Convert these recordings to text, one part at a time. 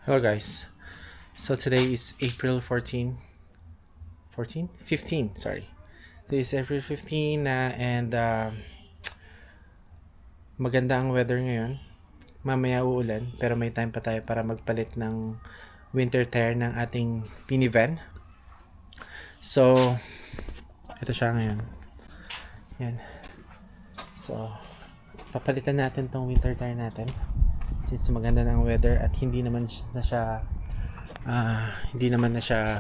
Hello guys. So today is April 15, sorry. Today is April 15 na and maganda ang weather ngayon. Mamaya uulan pero may time pa tayo para magpalit ng winter tire ng ating minivan. So ito siya ngayon. Yan. So papalitan natin tong winter tire natin. Since maganda ng weather at hindi naman na siya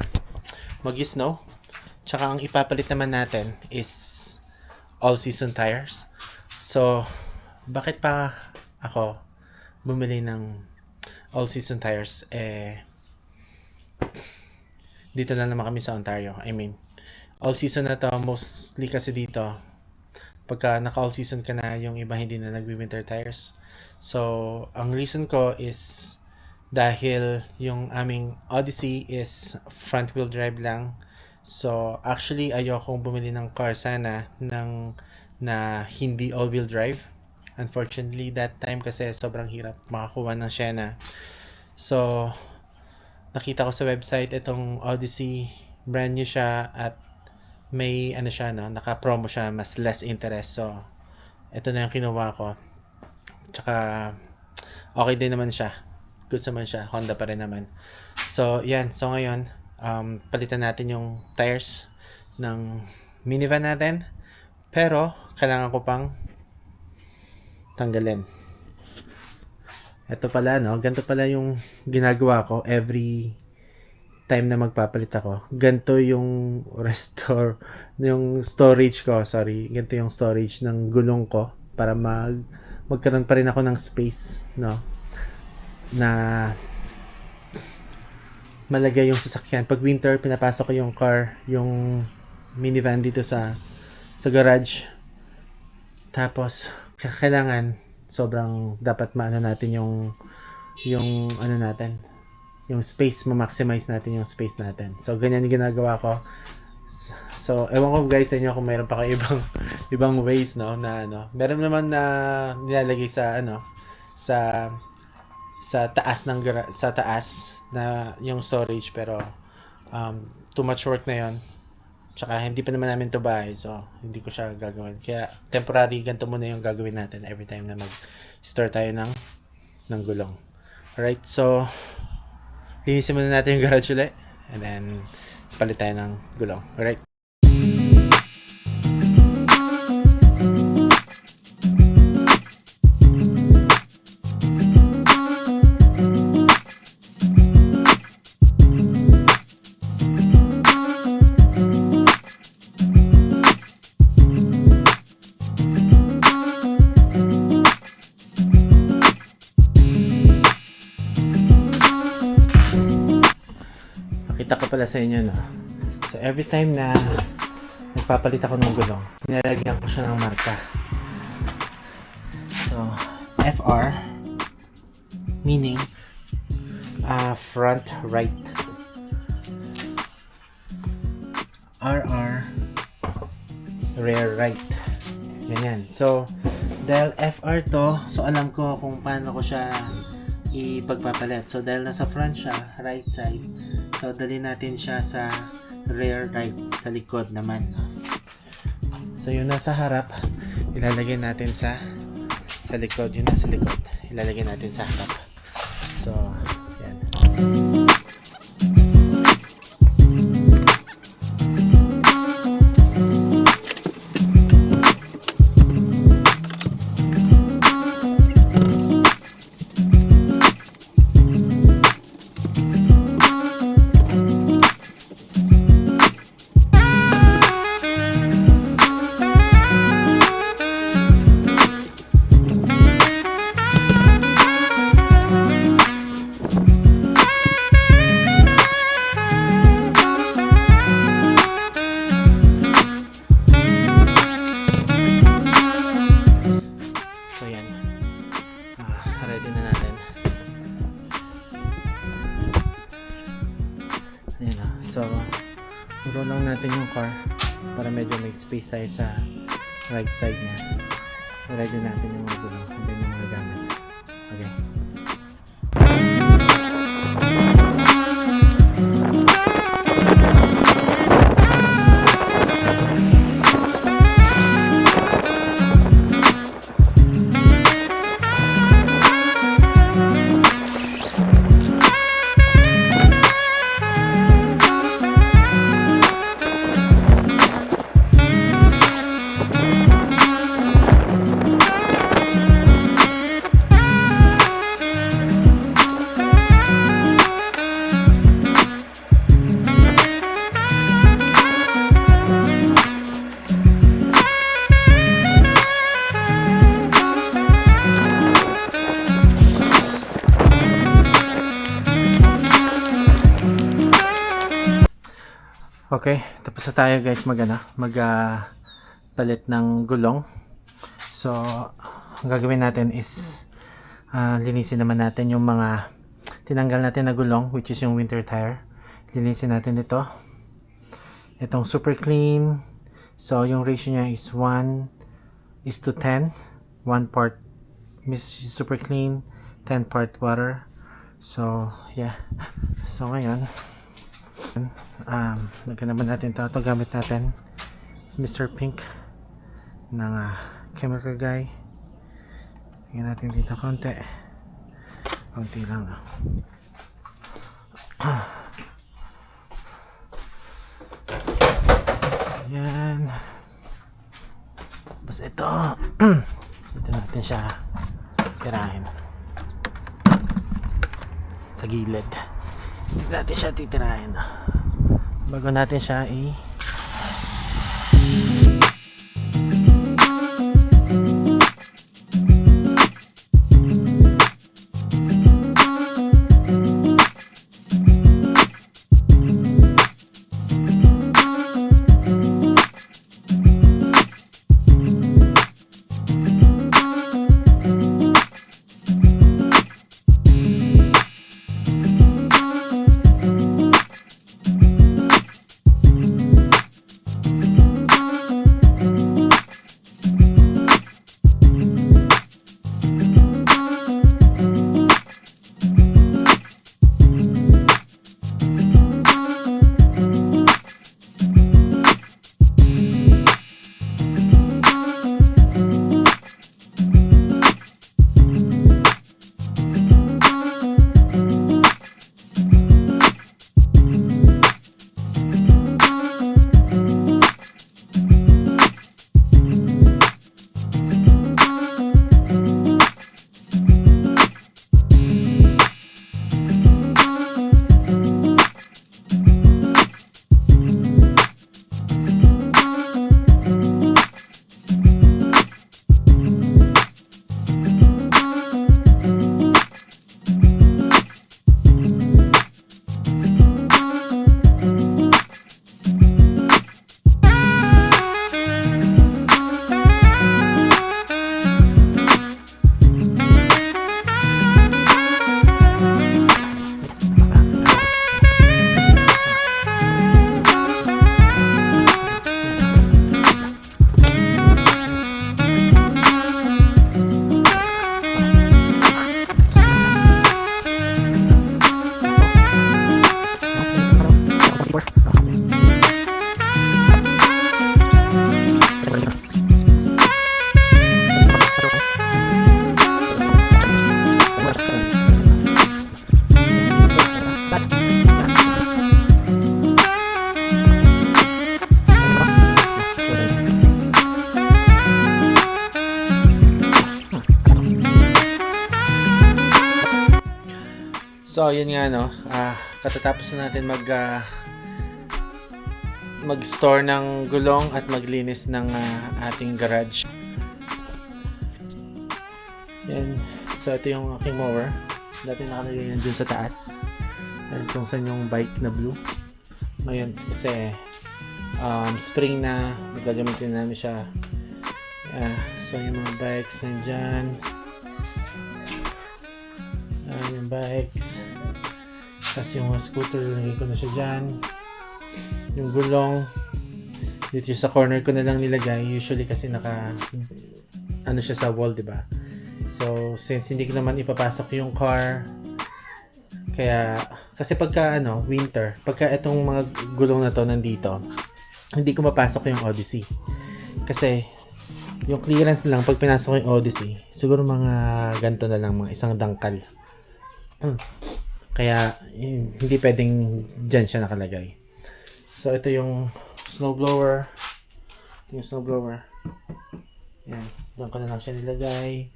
mag-snow. Tsaka ang ipapalit naman natin is all season tires. So bakit pa ako bumili ng all season tires? Dito lang naman kami sa Ontario. I mean, all season na to, mostly kasi dito pagka naka all season ka na, yung iba hindi na nagwi-winter tires. So, ang reason ko is dahil yung aming Odyssey is front wheel drive lang. So, actually ayokong bumili ng car sana na hindi all wheel drive. Unfortunately, that time kasi sobrang hirap makakuha ng Sienna. So, nakita ko sa website itong Odyssey, brand new siya at may naka-promo siya, mas less interest. So, ito na yung kinuha ko. Tsaka okay din naman siya. Good naman siya. Honda pa rin naman. So, yan. So, ngayon, palitan natin yung tires ng minivan natin. Pero, kailangan ko pang tanggalin. Ito pala, no? Ganito pala yung ginagawa ko every time na magpapalit ako. Ganito yung yung storage ko. Sorry. Ganito yung storage ng gulong ko para magkaroon pa rin ako ng space, no, na malagay yung sasakyan. Pag winter, pinapasok ko yung minivan dito sa garage. Tapos kailangan sobrang dapat maano natin yung natin, yung space, ma-maximize natin yung space natin. So ganyan yung ginagawa ko. So, ewan ko guys sa inyo kung mayroon pa kayo ibang ways, no, na meron naman na nilalagay sa taas sa taas na yung storage, pero too much work na 'yon. Tsaka hindi pa naman namin to bahay, so hindi ko siya gagawin. Kaya temporary ganito muna yung gagawin natin every time na mag-store tayo ng gulong. Alright, so linisin muna natin yung garage ulit and then palit tayo ng gulong. Alright. Kita ko pala sa inyo, no? So every time na nagpapalit ako ng gulong, nilalagyan ko siya ng marka. So FR meaning front right, RR rear right. Ganyan. So dahil FR to, so alam ko kung paano ko siya ipagpapalit. So dahil nasa front siya, right side, so dali natin siya sa rear right, sa likod naman. So yung nasa harap, ilalagay natin sa likod. Yung nasa likod, ilalagay natin sa harap. So yan. Ready na natin. Ayan na. So, roll lang natin yung car para medyo may space tayo sa right side niya. So, ready natin yung mga gulong and then yung mga gamit. Okay. Okay, tapos na tayo guys palit ng gulong. So, ang gagawin natin is linisin naman natin yung mga tinanggal natin na gulong, which is yung winter tire. Linisin natin ito. Itong super clean. So, yung ratio niya is 1:10. 1 part super clean, 10 part water. So, yeah. So, ngayon, lagyan naman natin ito. Ito gamit natin is Mr. Pink ng Chemical Guy. Lagyan natin dito konti lang. Yan. Tapos ito dito natin siya tirahin sa gilid. Dito natin siya titirahin bago natin siya So, yun nga katatapos na natin mag-store ng gulong at maglinis ng ating garage. Yan. So, ito yung aking mower. Dati nakalagay yan dun sa taas. Yan kung saan yung bike na blue. Ngayon, kasi spring na, gagamitin namin siya. So, yung mga bikes nandyan. Yung bikes. Tapos yung scooter, nilagay ko na siya dyan. Yung gulong, dito sa corner ko na lang nilagay. Usually kasi siya sa wall, diba? So, since hindi ko naman ipapasok yung car, kasi pagka winter, pagka itong mga gulong na to nandito, hindi ko mapasok yung Odyssey. Kasi, yung clearance lang, pag pinasok ko yung Odyssey, siguro mga ganito na lang, mga isang dangkal. Kaya hindi pwedeng dyan siya nakalagay. So ito yung snowblower. Yan, dyan ko na lang siya nilagay.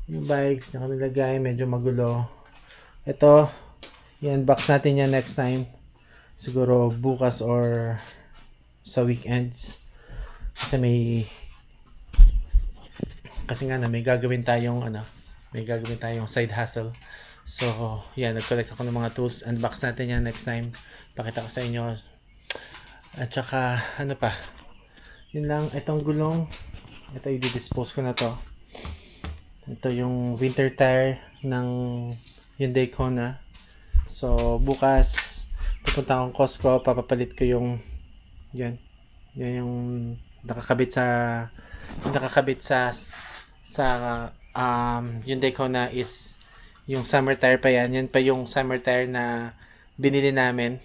Yung bikes na nilagay, medyo magulo. Ito, i-unbox natin yan next time. Siguro bukas or sa weekends. Kasi may gagawin tayong side hustle. So, yan, nag-collect ako ng mga tools. Unbox natin yan next time. Pakita ko sa inyo. At saka, ano pa? Yun lang, itong gulong. Ito, i-dispose ko na to. Ito yung winter tire ng Hyundai Kona. So, bukas, pupunta akong Costco, papapalit ko yan. Yan yung nakakabit sa, sa Hyundai Kona is yung summer tire pa yan. Yan pa yung summer tire na binili namin.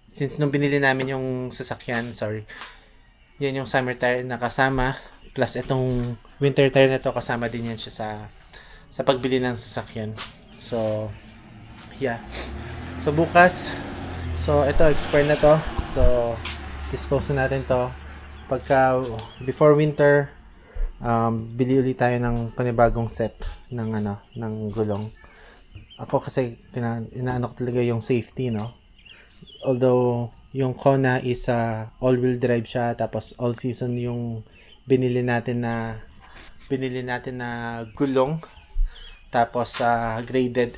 Since nung binili namin yung sasakyan, sorry. Yan yung summer tire na kasama. Plus itong winter tire na to kasama din yan siya sa pagbili ng sasakyan. So, yeah. So, bukas. So, ito, expire na to. So, dispose na natin to. Pagka, before winter, bili ulit tayo ng panibagong set ng gulong. Ako kasi, inaano ko talaga yung safety, no? Although, yung Kona is all-wheel drive siya, tapos all-season yung binili natin na gulong, tapos graded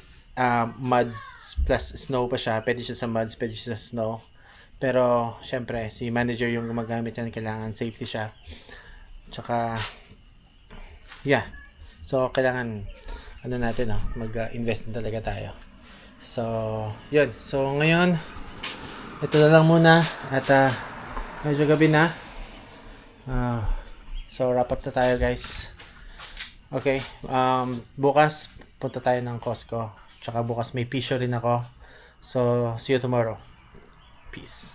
muds plus snow pa siya. Pwede siya sa muds, pwede siya sa snow. Pero syempre si manager yung gumagamit yan, kailangan safety siya. Tsaka yeah. So kailangan natin mag-invest na talaga tayo. So yun. So ngayon ito na lang muna at medyo gabi na. So wrap up na tayo, guys. Okay, bukas punta tayo ng Costco. Tsaka bukas may pisyo rin ako. So see you tomorrow. Peace.